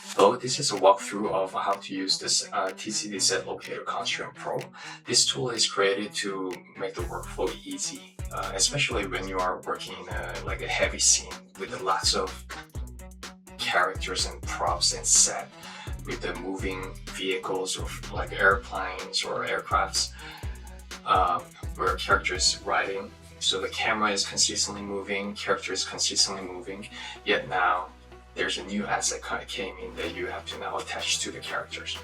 So this is a walkthrough of how to use this TCD SetLocPro Constraint Pro. This tool is created to make the workflow easy, especially when you are working in a heavy scene with lots of characters and props and set with the moving vehicles or like airplanes or aircrafts where characters riding. So the camera is consistently moving, character is consistently moving, yet now there's a new asset kind of came in that you have to now attach to the characters.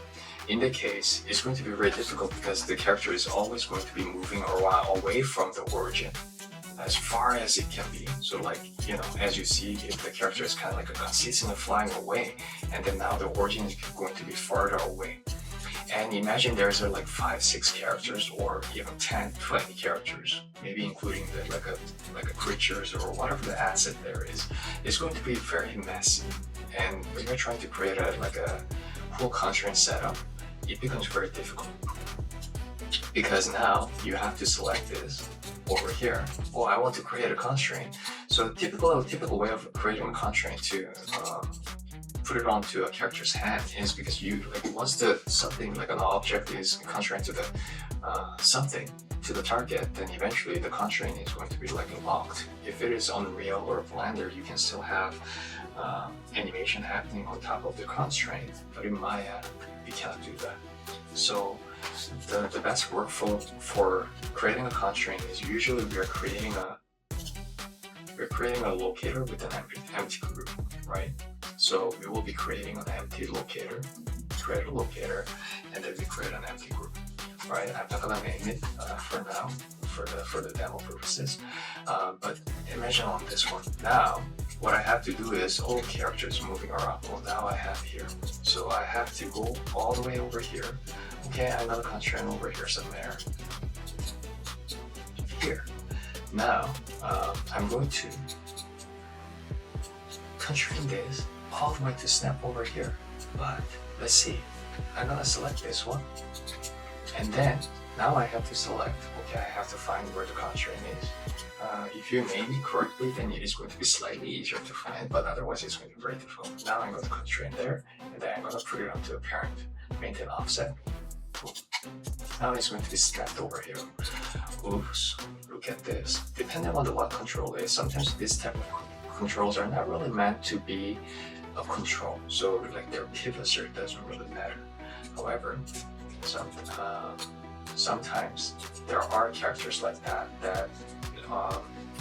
In that case, it's going to be very difficult because the character is always going to be moving away from the origin as far as it can be. So as you see, if the character is kind of like consistently flying away, and then now the origin is going to be farther away. And imagine there's 5-6 characters or even 10-20 characters, maybe including the creatures or whatever the asset there is. It's going to be very messy. And when you're trying to create a whole constraint setup, it becomes very difficult. Because now you have to select this over here. Oh, I want to create a constraint. So a typical way of creating a constraint to put it onto a character's hand is because you once something like an object is constrained to the something to the target, then eventually the constraint is going to be locked. If it is Unreal or Blender, you can still have animation happening on top of the constraint, but in Maya you cannot do that. So the best workflow for creating a constraint is usually we're creating a locator with an empty group, right? So we will be creating an empty locator, create a locator, and then we create an empty group, right? I'm not gonna name it for now, for the demo purposes. But imagine on this one. Now, what I have to do is all characters moving around. Well, now I have here. So I have to go all the way over here. Okay, another constraint over here somewhere. Here. Now, I'm going to constrain this all the way to snap over here. But let's see, I'm gonna select this one. And then, now I have to select, okay, I have to find where the constraint is. If you name it correctly, then it is going to be slightly easier to find, but otherwise it's going to be very difficult. Now I'm going to constrain there, and then I'm going to put it onto a parent, maintain offset. Cool. Now it's going to be snapped over here. Oops, look at this. Depending on what control is, sometimes these type of controls are not really meant to be a control. So their pivots, it doesn't really matter. However, sometimes there are characters like that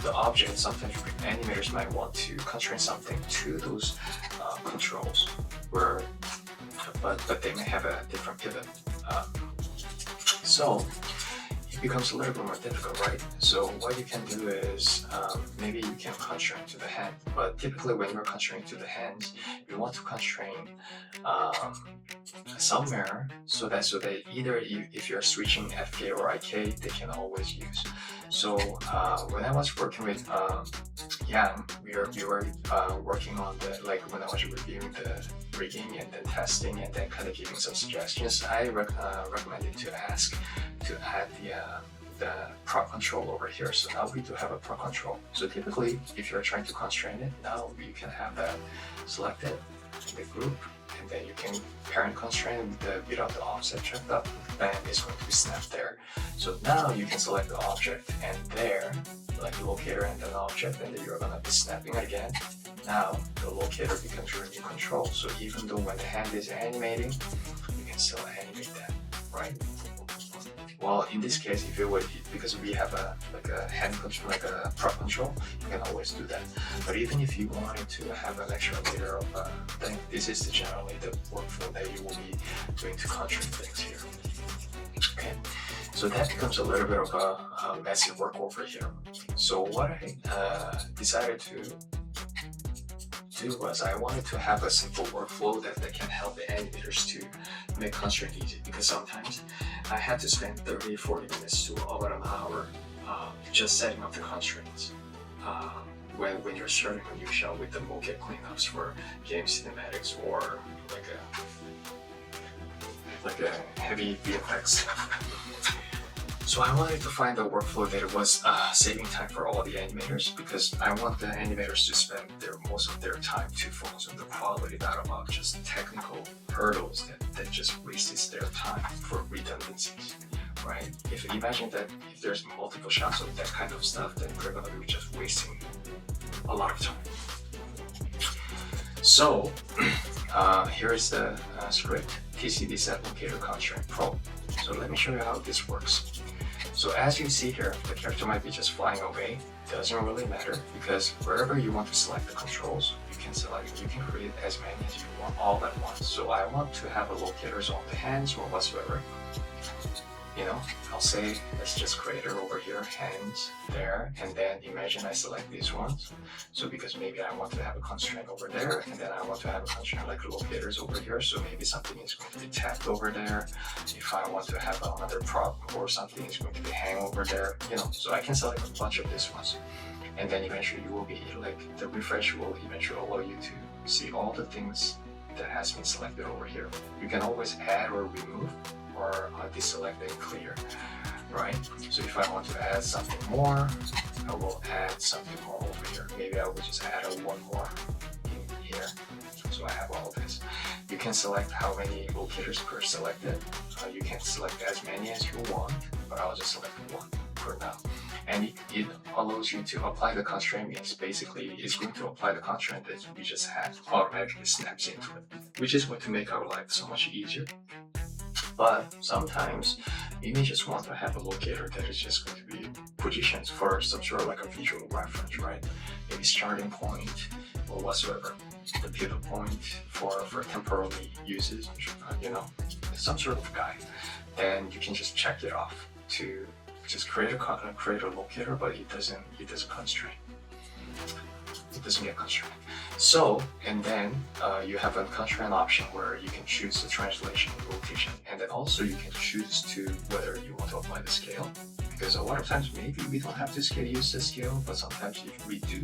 the object, sometimes animators might want to constrain something to those controls, but they may have a different pivot. So it becomes a little bit more difficult, right? So what you can do is maybe you can constrain to the hand, but typically when you're constraining to the hands, you want to constrain somewhere so that either if you're switching FK or IK, they can always use. So when I was working with Yang, we were working on when I was reviewing the rigging and then testing and then kind of giving some suggestions, I recommended to add the prop control over here. So now we do have a prop control. So typically, if you're trying to constrain it, now you can have that selected in the group, and then you can parent constrain without the offset checked up, and it's going to be snapped there. So now you can select the object, and there, locator and then object, and then you're gonna be snapping it again. Now the locator becomes your new control. So even though when the hand is animating, you can still animate that, right? Well, in this case, if it would, because we have a hand control, a prop control, you can always do that. But even if you wanted to have an extra layer of thing, this is generally the workflow that you will be doing to constrain things here. Okay, so that becomes a little bit of a messy work over here. So what I decided to do was I wanted to have a simple workflow that can help the animators to make constraint easy, because sometimes I had to spend 30-40 minutes to about an hour just setting up the constraints when you're starting a new shell with the mocap cleanups for game cinematics or like a heavy VFX. So I wanted to find a workflow that was saving time for all the animators, because I want the animators to spend most of their time to focus on the quality, not about just technical hurdles that just wastes their time for redundancies, right? If you imagine that if there's multiple shots of that kind of stuff, then we're gonna be just wasting a lot of time. So here is the script, TCD SetLocPro Constraint Pro. So let me show you how this works. So as you see here, the character might be just flying away. Doesn't really matter, because wherever you want to select the controls, you can create as many as you want all at once. So I want to have a locators on the hands or whatsoever. You know, I'll say let's just create it over here, hands there, and then imagine I select these ones. So because maybe I want to have a constraint over there, and then I want to have a constraint like locators over here, so maybe something is going to be tapped over there. If I want to have another prop or something is going to be hang over there, you know, so I can select a bunch of these ones. And then eventually you will be like, the refresh will eventually allow you to see all the things that has been selected over here. You can always add or remove or deselect and clear, right? So if I want to add something more, I will add something more over here. Maybe I will just add one more in here. So I have all this. You can select how many locators per selected. You can select as many as you want, but I'll just select one for now. And it allows you to apply the constraint. Means basically it's going to apply the constraint that we just had, automatically snaps into it, which is going to make our life so much easier. But sometimes you may just want to have a locator that is just going to be positions for some sort of like a visual reference, right? Maybe starting point or whatsoever. The pivot point for temporary uses, you know, some sort of guide. Then you can just check it off to just create a locator, but it doesn't constrain. It doesn't get constrained. So, and then you have a constraint option where you can choose the translation and rotation, and then also you can choose to whether you want to apply the scale, because a lot of times maybe we don't have to use the scale, but sometimes if we do,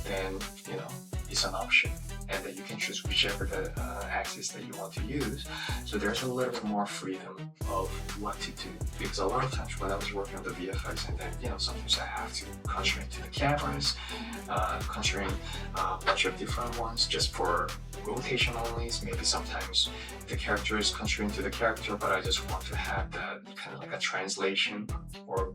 then you know it's an option, and then you can choose whichever the axis that you want to use. So there's a little bit more freedom of what to do, because a lot of times when I was working on the VFX, and then you know sometimes I have to constrain to the cameras, constrain a bunch of different ones just for rotation only. Maybe sometimes the character is constrained to the character, but I just want to have that kind of like a translation or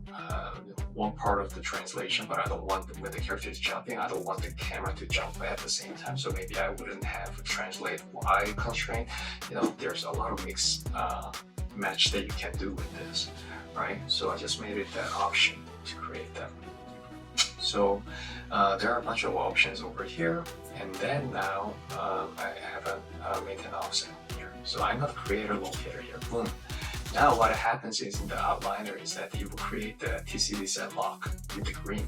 one part of the translation, but I don't want when the character is jumping, I don't want the camera to jump at the same time. So maybe I wouldn't have a translate Y constraint. You know, there's a lot of mix match that you can do with this, right? So I just made it that option to create them. So there are a bunch of options over here, and then now I have a maintain offset here. So I'm gonna create a locator here. Boom. Now what happens is in the outliner is that it will create the TCD set lock with the green.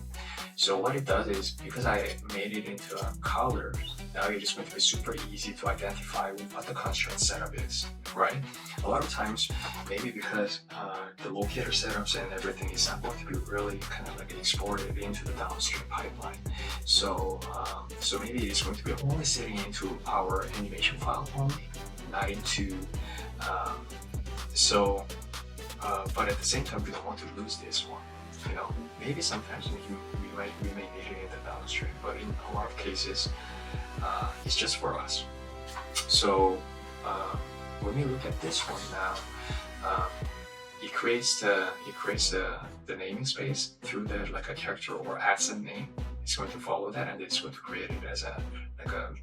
So what it does is, because I made it into a color, now it is going to be super easy to identify what the constraint setup is, right? A lot of times, maybe because the locator setups and everything is not going to be really kind of like exported into the downstream pipeline. So, so maybe it's going to be only sitting into our animation file only, not into, but at the same time, we don't want to lose this one. You know, maybe sometimes we may need it in the downstream, but in a lot of cases, it's just for us. So when we look at this one now, it creates the naming space through like a character or asset name. It's going to follow that, and it's going to create it as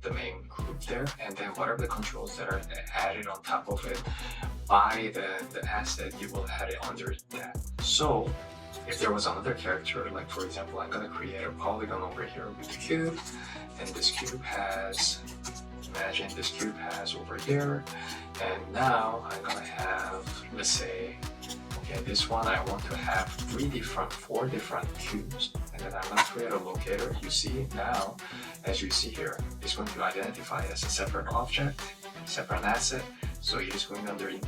the main group there, and then whatever the controls that are added on top of it by the asset, you will add it under that. So if there was another character, like for example, I'm gonna create a polygon over here with the cube, and this cube has, imagine this cube has over here, and now I'm gonna have, let's say, okay, this one I want to have 4 different cubes, and then I'm going to create a locator. You see now, as you see here, it's going to identify as a separate object, separate asset. So it is going under into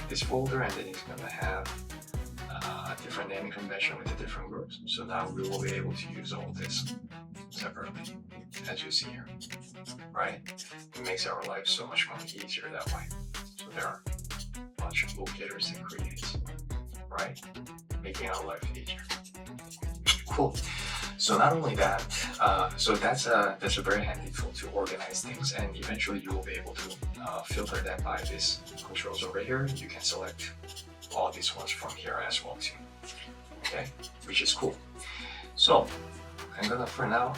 this folder, and then it's going to have a different naming convention with the different groups. So now we will be able to use all this separately, as you see here, right? It makes our life so much more easier that way. So there are a bunch of locators and creates. right? Making our life easier. Cool. So not only that, so that's a very handy tool to organize things, and eventually you will be able to filter that by these controls over here. You can select all these ones from here as well too. Okay, which is cool. So for now,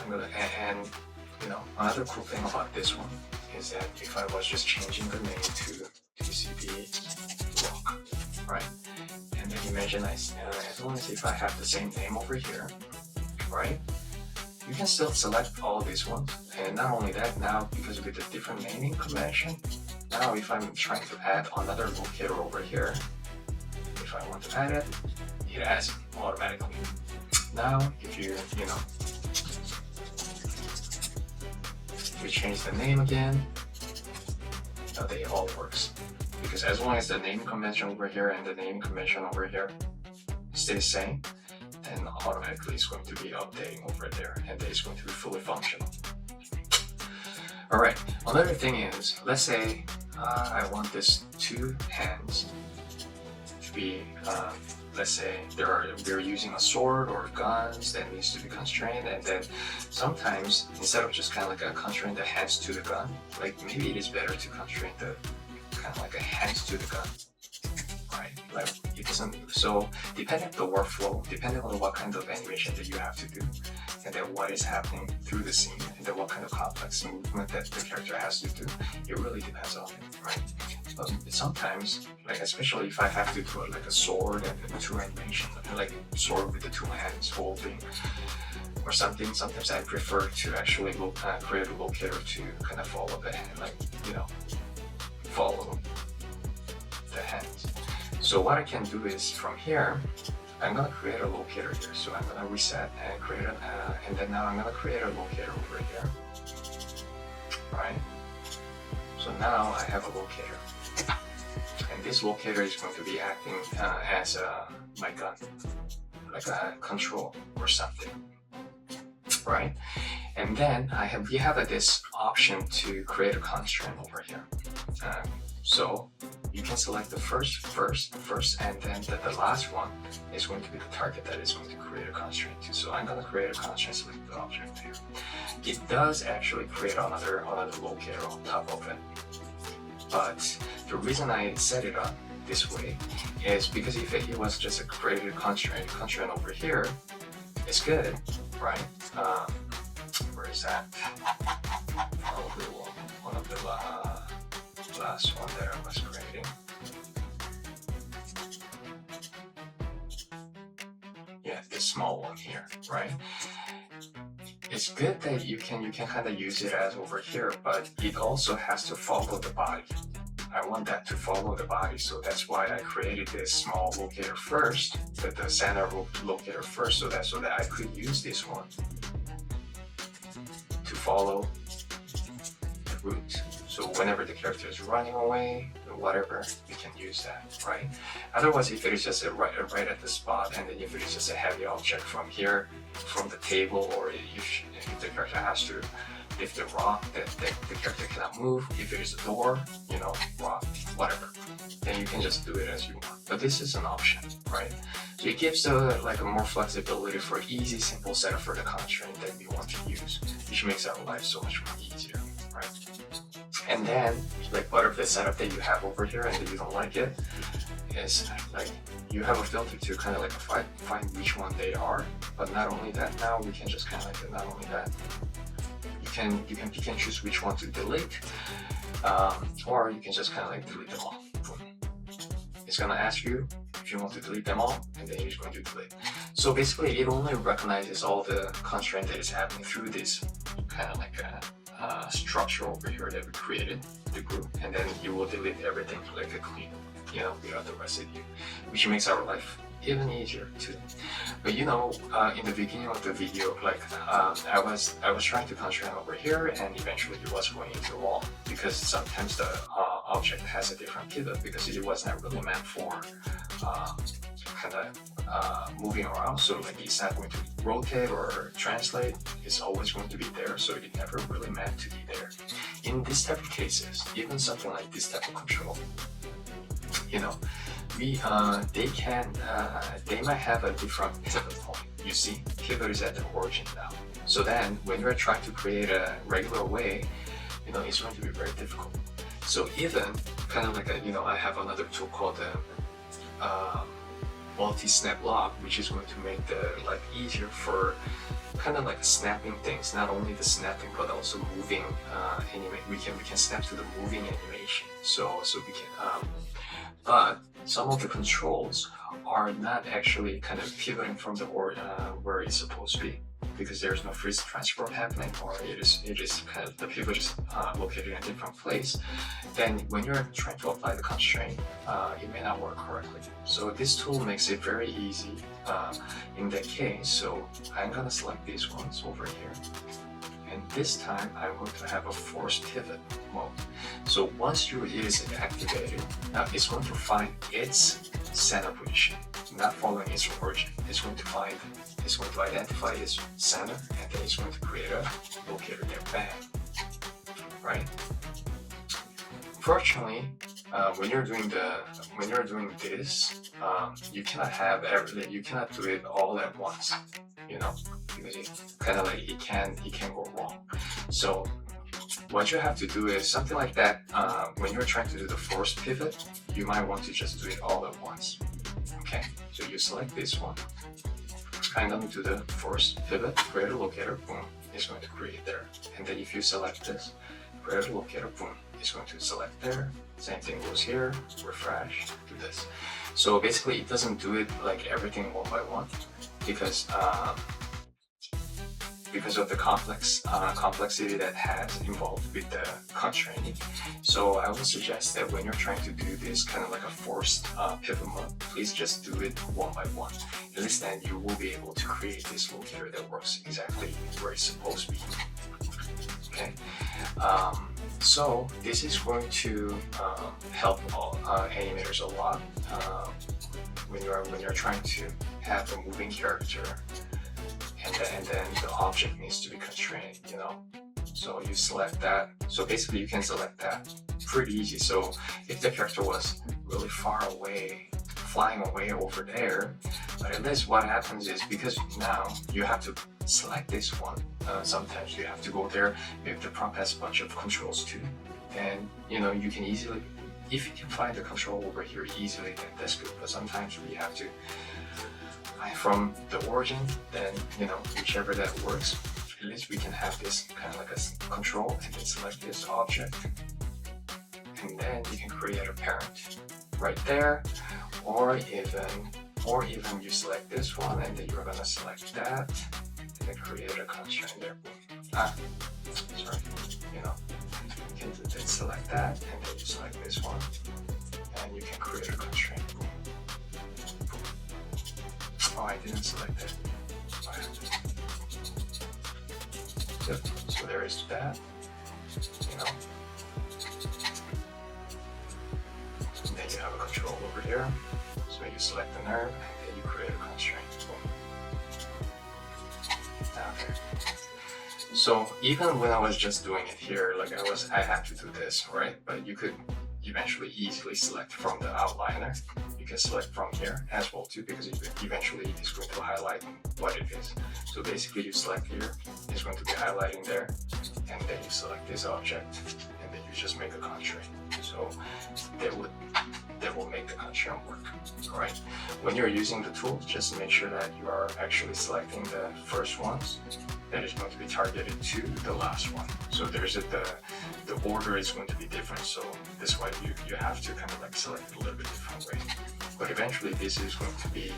and you know, another cool thing about this one is that if I was just changing the name to TCD lock, right? And then imagine as long as if I have the same name over here, right? You can still select all these ones. And not only that, now because with the different naming convention, now if I'm trying to add another locator over here, if I want to add it, it adds it automatically. Now if you change the name again, now they all works. Because as long as the naming convention over here and the naming convention over here stay the same, then automatically it's going to be updating over there and it's going to be fully functional. Alright, another thing is, let's say I want this two hands to be, let's say we're using a sword or guns that needs to be constrained, and then sometimes instead of just kind of like constrain the hands to the gun, like maybe it is better to constrain the kind of like a hands to the gun. Like it doesn't, so depending on the workflow, depending on what kind of animation that you have to do, and then what is happening through the scene, and then what kind of complex movement that the character has to do, it really depends on it, right? But sometimes, like especially if I have to do like a sword and the two animation, like sword with the two hands holding, or something, sometimes I prefer to actually create a locator to kind of follow the hand, like, you know, follow the hands. So what I can do is from here, I'm gonna create a locator here. So I'm gonna reset and create and then now I'm gonna create a locator over here, right? So now I have a locator, and this locator is going to be acting as my gun, like a control or something, right? And then we have this option to create a constraint over here. So you can select the first, and then the last one is going to be the target that is going to create a constraint to. So I'm going to create a constraint selected object here. It does actually create another locator on top of it. But the reason I set it up this way is because if it was just a created constraint over here, it's good, right? Where is that? Probably one of the last one that I was creating. Yeah, this small one here, right? It's good that you can kind of use it as over here, but it also has to follow the body. I want that to follow the body, so that's why I created this small locator first, the center locator first, so that I could use this one to follow the route. So whenever the character is running away or whatever, you can use that, right? Otherwise, if it is just right at the spot, and then if it is just a heavy object from here, from the table, or if the character has to lift the rock that the character cannot move, if it is a door, you know, rock, whatever, then you can just do it as you want. But this is an option, right? So it gives like a more flexibility for easy, simple setup for the constraint that we want to use, which makes our life so much more easier, right? And then, like, whatever the setup that you have over here and that you don't like it, is like you have a filter to kind of like find which one they are. But not only that, now we can just kind of like, not only that, you can pick and choose which one to delete, or you can just kind of like delete them all. It's gonna ask you if you want to delete them all, and then you're just going to delete. So basically, it only recognizes all the constraint that is happening through this kind of like structure over here that we created, the group, and then you will delete everything like a clean, you know, without the residue, which makes our life even easier too. But you know, in the beginning of the video, like I was trying to constrain over here, and eventually it was going into the wall because sometimes the object has a different pivot because it was not really meant for kind of moving around. So like it's not going to rotate or translate. It's always going to be there. So it never really meant to be there. In this type of cases, even something like this type of control, you know, they might have a different pivot point. You see, pivot is at the origin now. So then when you're trying to create a regular way, it's going to be very difficult. So even kind of like I have another tool called the multi-snap lock, which is going to make the life easier for kind of like snapping things, not only the snapping but also moving we can snap to the moving animation. So we can but some of the controls are not actually kind of pivoting from the where it's supposed to be, because there's no freeze transform happening, or it is kind of the pivot is located in a different place. Then when you're trying to apply the constraint, it may not work correctly. So this tool makes it very easy in that case. So I'm gonna select these ones over here, and this time I'm going to have a forced pivot mode. So once it is activated, it's going to find its center position, not following its origin. It's going to identify its center, and then it's going to create a locator there. Bang. Right? Fortunately, when you're doing this, you cannot have everything. You cannot do it all at once. Because it kind of like it can go wrong. So what you have to do is something like that. When you're trying to do the forced pivot, you might want to just do it all at once. Okay, so you select this one. I'm going to do the forced pivot, create a locator, boom, it's going to create there. And then if you select this, create a locator, boom, it's going to select there. Same thing goes here, refresh, do this. So basically it doesn't do it like everything one by one, because of the complexity that has involved with the constraining. So I would suggest that when you're trying to do this kind of like a forced pivot mode, please just do it one by one. At least then you will be able to create this locator that works exactly where it's supposed to be. Okay. So this is going to help all animators a lot when you're trying to have a moving character, and then the object needs to be constrained, So you select that. So basically you can select that pretty easy. So if the character was really far away, flying away over there, but at least what happens is, because now you have to select this one, sometimes you have to go there. If the prompt has a bunch of controls too, then you can easily, if you can find the control over here easily, then that's good. But sometimes we have to from the origin, then whichever that works, at least we can have this kind of like a control, and then select this object, and then you can create a parent right there, or even you select this one, and then you're gonna select that, and then create a constraint there. Sorry, you can then select that, and then you select this one, and you can create a constraint. Oh, I didn't select it. Yep. So there is that. And then you have a control over here. So you select the nerve, and then you create a constraint. Okay. So even when I was just doing it here, like I had to do this, right? But you could eventually easily select from the outliner. You can select from here as well too, because eventually it's going to highlight what it is. So basically you select here, it's going to be highlighting there, and then you select this object, and then you just make a constraint. So that will make the constraint work. Alright. When you're using the tool, just make sure that you are actually selecting the first ones that is going to be targeted to the last one. So there's the order is going to be different, so that's why you have to kind of like select it a little bit different way. But eventually this is going to be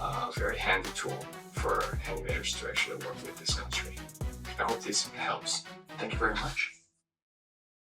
a very handy tool for animators to actually work with this constraint. I hope this helps. Thank you very much.